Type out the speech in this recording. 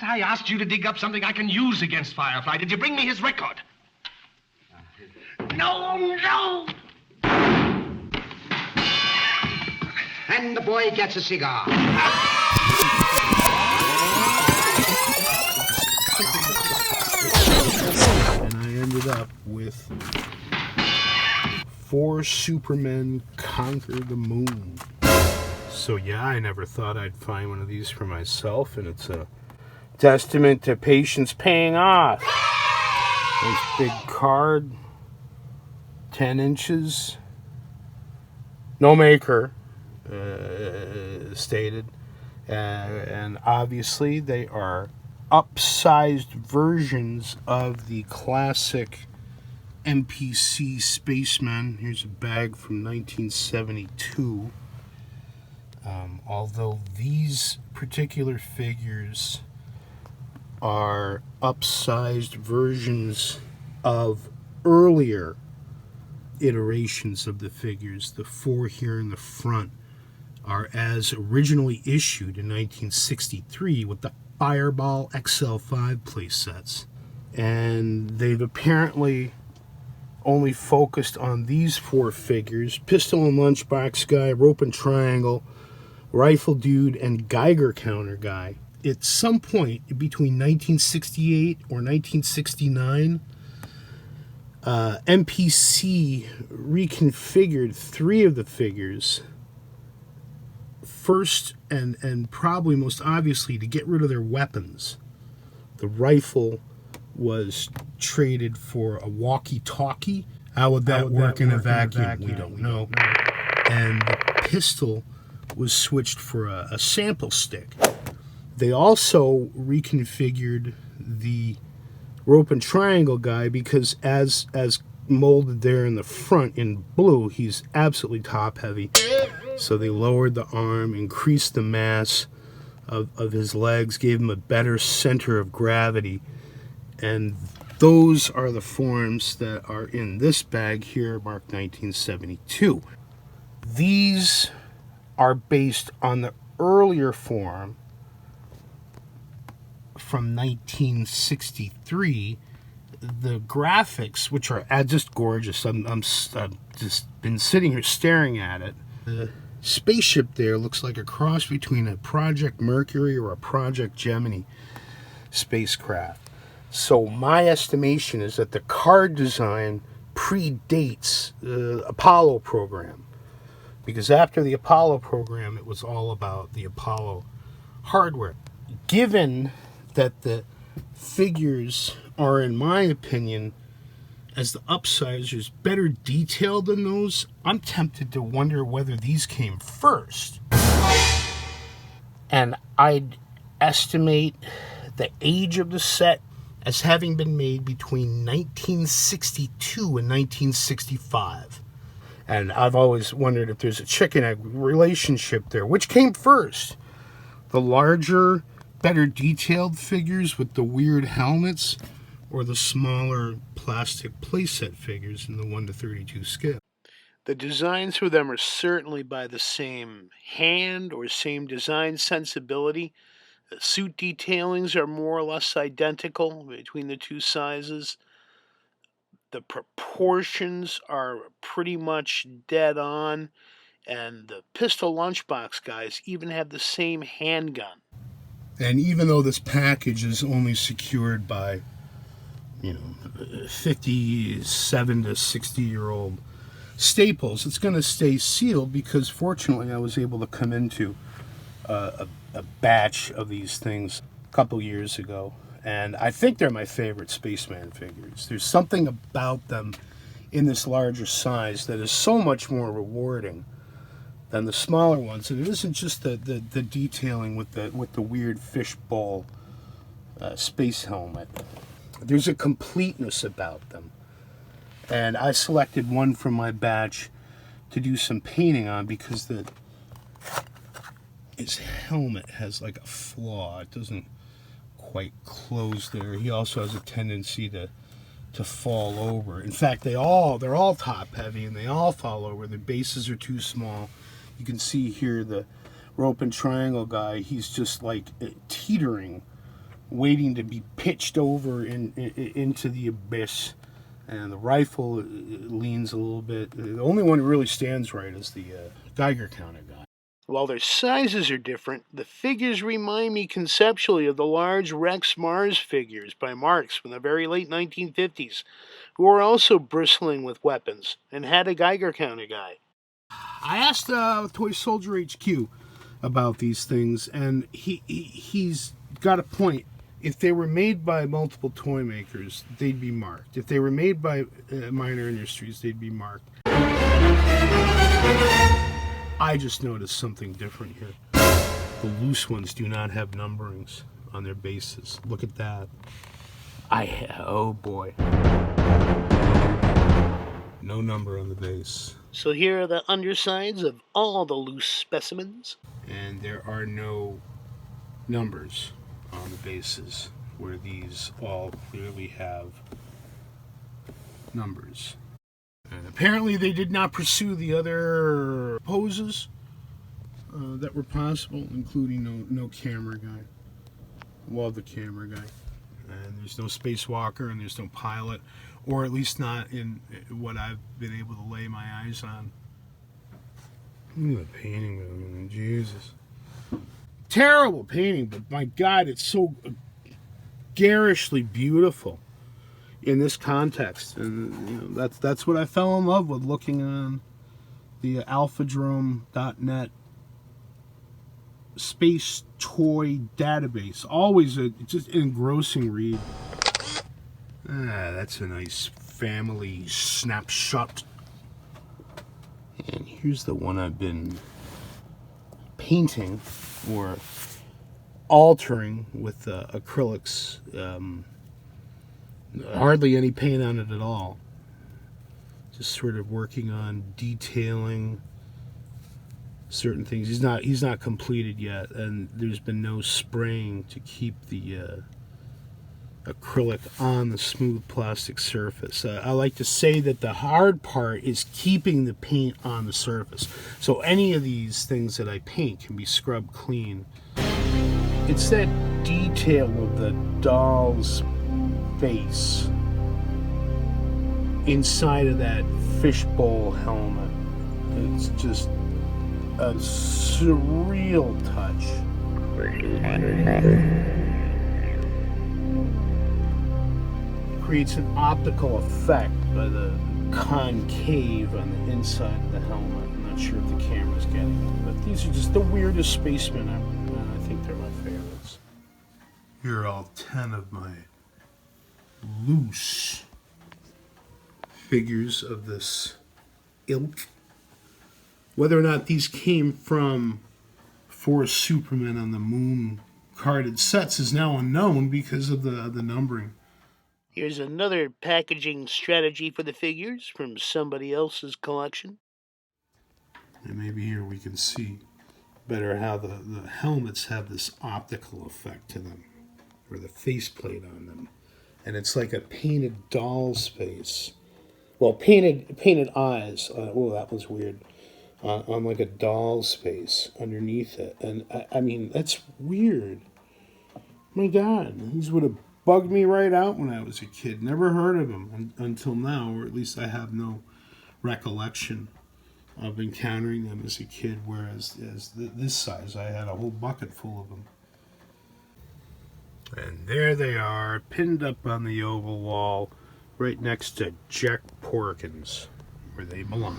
But I asked you to dig up something I can use against Firefly. Did you bring me his record? No, no! And the boy gets a cigar. And I ended up with 4 Supermen Conquer the Moon. So yeah, I never thought I'd find one of these for myself, and it's a testament to patience paying off. Nice big card, 10 inches, no maker stated, and obviously they are upsized versions of the classic MPC Spaceman. Here's a bag from 1972. Although these particular figures are upsized versions of earlier iterations of the figures, the 4 here in the front are as originally issued in 1963 with the Fireball XL5 playsets. And they've apparently only focused on these 4 figures: Pistol and Lunchbox Guy, Rope and Triangle, Rifle Dude, and Geiger Counter Guy. At some point between 1968 or 1969, MPC reconfigured 3 of the figures. First, and probably most obviously, to get rid of their weapons. The rifle was traded for a walkie-talkie. How would that work in a vacuum? We don't know. And the pistol was switched for a sample stick. They also reconfigured the Rope and Triangle Guy because as molded there in the front in blue, he's absolutely top heavy. So they lowered the arm, increased the mass of his legs, gave him a better center of gravity. And those are the forms that are in this bag here, marked 1972. These are based on the earlier form from 1963. The graphics, which are just gorgeous, I'm just been sitting here staring at it. The spaceship there looks like a cross between a Project Mercury or a Project Gemini spacecraft. So my estimation is that the card design predates the Apollo program, because after the Apollo program, it was all about the Apollo hardware. Given that the figures are, in my opinion, as the upsizers, better detailed than those, I'm tempted to wonder whether these came first. And I'd estimate the age of the set as having been made between 1962 and 1965. And I've always wondered if there's a chicken-egg relationship there. Which came first? The larger, better detailed figures with the weird helmets, or the smaller plastic playset figures in the 1:32 scale? The designs for them are certainly by the same hand or same design sensibility. The suit detailings are more or less identical between the 2 sizes. The proportions are pretty much dead on, and the Pistol Lunchbox Guys even have the same handgun. And even though this package is only secured by 57 to 60-year-old staples, it's going to stay sealed because fortunately I was able to come into a batch of these things a couple years ago, and I think they're my favorite Spaceman figures. There's something about them in this larger size that is so much more rewarding than the smaller ones, and it isn't just the detailing with the weird fishbowl space helmet. There's a completeness about them. And I selected one from my batch to do some painting on because his helmet has like a flaw. It doesn't quite close there. He also has a tendency to fall over. In fact, they're all top heavy and they all fall over. The bases are too small. You can see here the Rope and Triangle Guy, he's just like teetering waiting to be pitched over into the abyss. And the rifle leans a little bit. The only one who really stands right is the Geiger counter guy. While their sizes are different, the figures remind me conceptually of the large Rex Mars figures by Marx from the very late 1950s, who were also bristling with weapons and had a Geiger counter guy. I asked Toy Soldier HQ about these things, and he's got a point. If they were made by multiple toy makers, they'd be marked. If they were made by Miner Industries, they'd be marked. I just noticed something different here. The loose ones do not have numberings on their bases. Look at that. Oh boy. No number on the base. So here are the undersides of all the loose specimens. And there are no numbers on the bases, where these all clearly have numbers. And apparently they did not pursue the other poses that were possible, including no camera guy. Love the camera guy. And there's no spacewalker, and there's no pilot, or at least not in what I've been able to lay my eyes on. Look at the painting, though. Jesus. Terrible painting, but my God, it's so garishly beautiful in this context. And that's what I fell in love with looking on the alphadrome.net space toy database. Always just an engrossing read. That's a nice family snapshot. And here's the one I've been painting or altering with acrylics. Hardly any paint on it at all. Just sort of working on detailing certain things. He's not completed yet, and there's been no spraying to keep the acrylic on the smooth plastic surface. I like to say that the hard part is keeping the paint on the surface. So any of these things that I paint can be scrubbed clean. It's that detail of the doll's face inside of that fishbowl helmet. It's just a surreal touch. Creates an optical effect by the concave on the inside of the helmet. I'm not sure if the camera's getting it, but these are just the weirdest Spacemen ever, and I think they're my favorites. Here are all 10 of my loose figures of this ilk. Whether or not these came from 4 Supermen on the Moon carded sets is now unknown because of the numbering. Here's another packaging strategy for the figures from somebody else's collection. And maybe here we can see better how the helmets have this optical effect to them, or the faceplate on them. And it's like a painted doll's face. Well, painted eyes. Oh, that was weird. On like a doll's face underneath it. And I mean, that's weird. My God, these would have bugged me right out when I was a kid. Never heard of them until now, or at least I have no recollection of encountering them as a kid, whereas this size, I had a whole bucket full of them. And there they are, pinned up on the oval wall, right next to Jack Porkins, where they belong.